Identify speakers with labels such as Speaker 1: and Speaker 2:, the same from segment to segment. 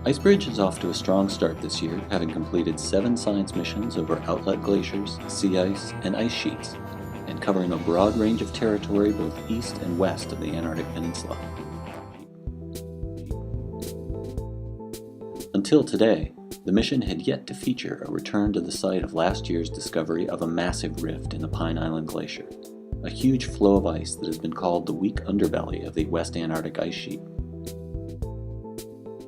Speaker 1: Icebridge is off to a strong start this year, having completed 7 science missions over outlet glaciers, sea ice, and ice sheets, and covering a broad range of territory both east and west of the Antarctic Peninsula. Until today, the mission had yet to feature a return to the site of last year's discovery of a massive rift in the Pine Island Glacier, a huge flow of ice that has been called the weak underbelly of the West Antarctic ice sheet.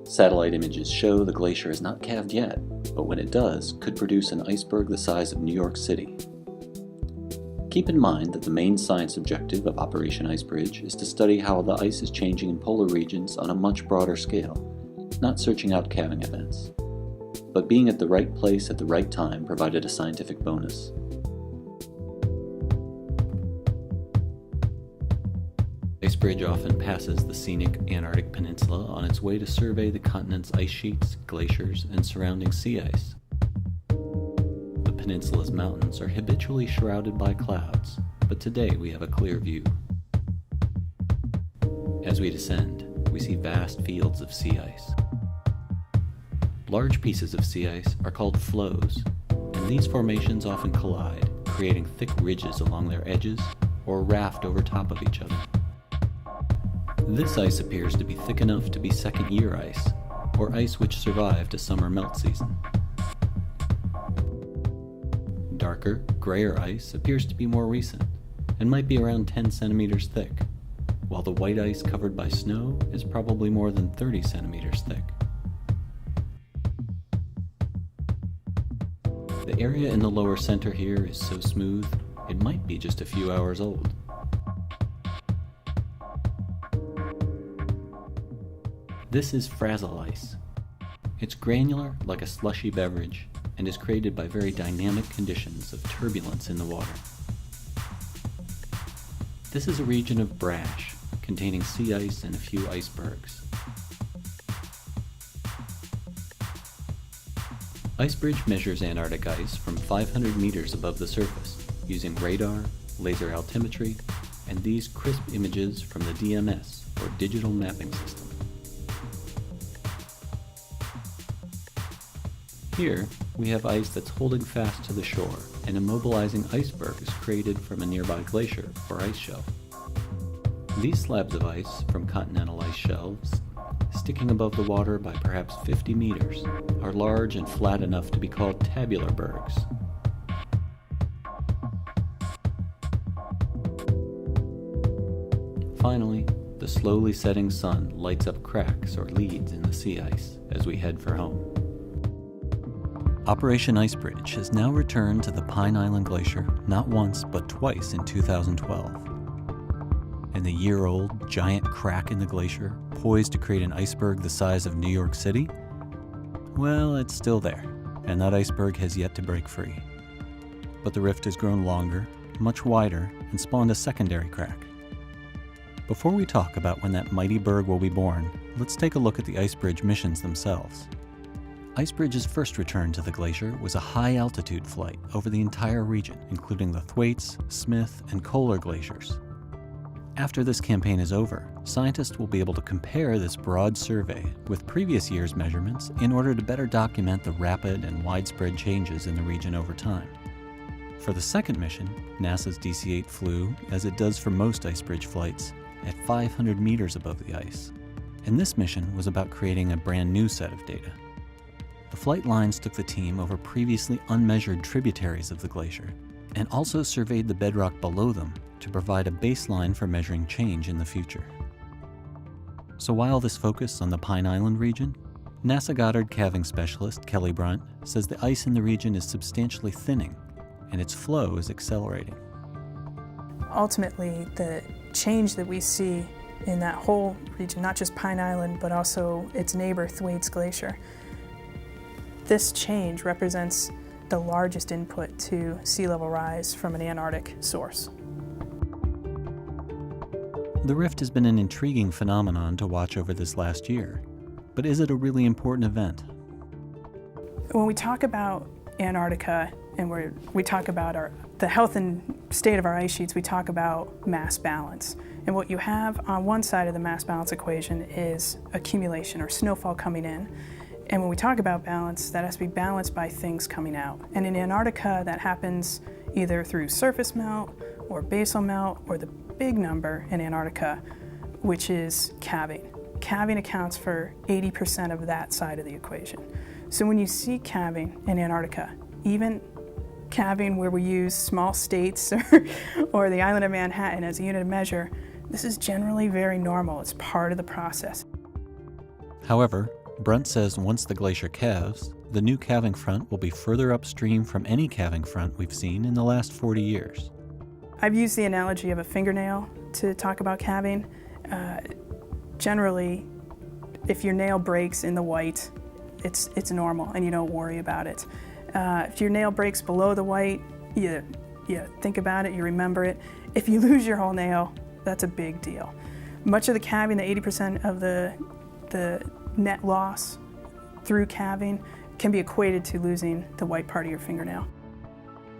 Speaker 1: Satellite images show the glacier is not calved yet, but when it does, could produce an iceberg the size of New York City. Keep in mind that the main science objective of Operation Icebridge is to study how the ice is changing in polar regions on a much broader scale, not searching out calving events. But being at the right place at the right time provided a scientific bonus. Icebridge often passes the scenic Antarctic Peninsula on its way to survey the continent's ice sheets, glaciers, and surrounding sea ice. The peninsula's mountains are habitually shrouded by clouds, but today we have a clear view. As we descend, we see vast fields of sea ice. Large pieces of sea ice are called floes, and these formations often collide, creating thick ridges along their edges or raft over top of each other. This ice appears to be thick enough to be second-year ice, or ice which survived a summer melt season. Darker, grayer ice appears to be more recent, and might be around 10 centimeters thick, while the white ice covered by snow is probably more than 30 centimeters thick. The area in the lower center here is so smooth, it might be just a few hours old. This is frazzle ice. It's granular like a slushy beverage and is created by very dynamic conditions of turbulence in the water. This is a region of brash, containing sea ice and a few icebergs. Icebridge measures Antarctic ice from 500 meters above the surface using radar, laser altimetry, and these crisp images from the DMS, or Digital Mapping System. Here, we have ice that's holding fast to the shore, and immobilizing iceberg is created from a nearby glacier or ice shelf. These slabs of ice from continental ice shelves, sticking above the water by perhaps 50 meters, are large and flat enough to be called tabular bergs. Finally, the slowly setting sun lights up cracks or leads in the sea ice as we head for home. Operation Icebridge has now returned to the Pine Island Glacier not once but twice in 2012. And the year-old giant crack in the glacier, poised to create an iceberg the size of New York City? Well, it's still there, and that iceberg has yet to break free. But the rift has grown longer, much wider, and spawned a secondary crack. Before we talk about when that mighty berg will be born, let's take a look at the Icebridge missions themselves. Icebridge's first return to the glacier was a high-altitude flight over the entire region, including the Thwaites, Smith, and Kohler glaciers. After this campaign is over, scientists will be able to compare this broad survey with previous year's measurements in order to better document the rapid and widespread changes in the region over time. For the second mission, NASA's DC-8 flew, as it does for most Icebridge flights, at 500 meters above the ice. And this mission was about creating a brand new set of data. The flight lines took the team over previously unmeasured tributaries of the glacier, and also surveyed the bedrock below them to provide a baseline for measuring change in the future. So while this focus on the Pine Island region, NASA Goddard calving specialist Kelly Brunt says the ice in the region is substantially thinning, and its flow is accelerating.
Speaker 2: Ultimately, the change that we see in that whole region, not just Pine Island, but also its neighbor Thwaites Glacier, this change represents the largest input to sea level rise from an Antarctic source.
Speaker 1: The rift has been an intriguing phenomenon to watch over this last year, but is it a really important event?
Speaker 2: When we talk about Antarctica and we talk about the health and state of our ice sheets, we talk about mass balance. And what you have on one side of the mass balance equation is accumulation or snowfall coming in. And when we talk about balance, that has to be balanced by things coming out. And in Antarctica, that happens either through surface melt or basal melt, or the big number in Antarctica, which is calving. Calving accounts for 80% of that side of the equation. So when you see calving in Antarctica, even calving where we use small states or the island of Manhattan as a unit of measure, this is generally very normal. It's part of the process.
Speaker 1: However, Brunt says once the glacier calves, the new calving front will be further upstream from any calving front we've seen in the last 40 years.
Speaker 2: I've used the analogy of a fingernail to talk about calving. Generally, if your nail breaks in the white, it's normal and you don't worry about it. If your nail breaks below the white, you think about it, you remember it. If you lose your whole nail, that's a big deal. Much of the calving, the 80% of the net loss through calving, can be equated to losing the white part of your fingernail.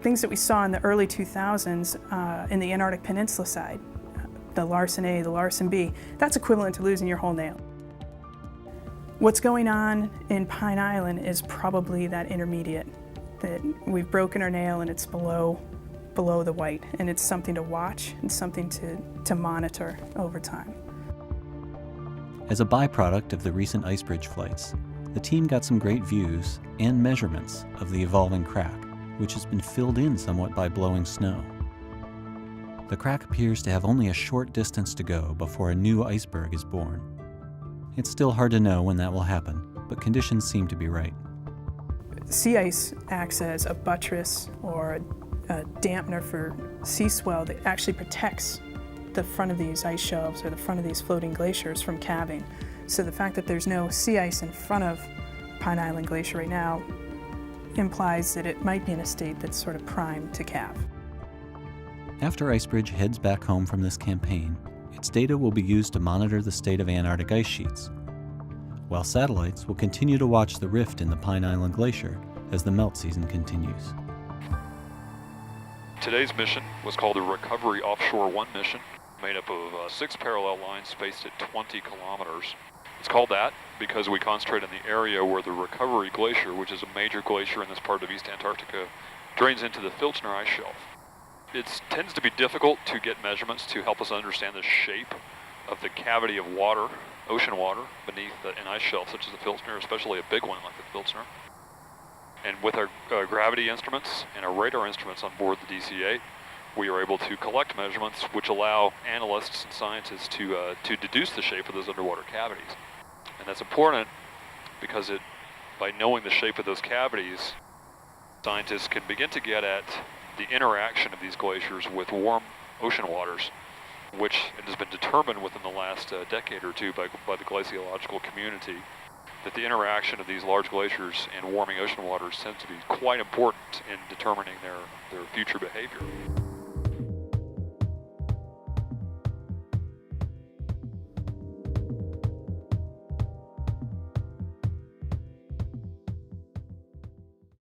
Speaker 2: Things that we saw in the early 2000s in the Antarctic Peninsula side, the Larsen A, the Larsen B, that's equivalent to losing your whole nail. What's going on in Pine Island is probably that intermediate, that we've broken our nail and it's below the white, and it's something to watch and something to monitor over time.
Speaker 1: As a byproduct of the recent ice bridge flights, the team got some great views and measurements of the evolving crack, which has been filled in somewhat by blowing snow. The crack appears to have only a short distance to go before a new iceberg is born. It's still hard to know when that will happen, but conditions seem to be right.
Speaker 2: Sea ice acts as a buttress or a dampener for sea swell that actually protects the front of these ice shelves or the front of these floating glaciers from calving. So the fact that there's no sea ice in front of Pine Island Glacier right now implies that it might be in a state that's sort of primed to calve.
Speaker 1: After Icebridge heads back home from this campaign, its data will be used to monitor the state of Antarctic ice sheets, while satellites will continue to watch the rift in the Pine Island Glacier as the melt season continues.
Speaker 3: Today's mission was called the Recovery Offshore 1 mission, made up of 6 parallel lines spaced at 20 kilometers. It's called that because we concentrate in the area where the Recovery Glacier, which is a major glacier in this part of East Antarctica, drains into the Filchner ice shelf. It tends to be difficult to get measurements to help us understand the shape of the cavity of water, ocean water, beneath an ice shelf such as the Filchner, especially a big one like the Filchner. And with our gravity instruments and our radar instruments on board the DC-8, we are able to collect measurements which allow analysts and scientists to deduce the shape of those underwater cavities. And that's important because by knowing the shape of those cavities, scientists can begin to get at the interaction of these glaciers with warm ocean waters, which it has been determined within the last decade or two by the glaciological community that the interaction of these large glaciers and warming ocean waters tends to be quite important in determining their future behavior.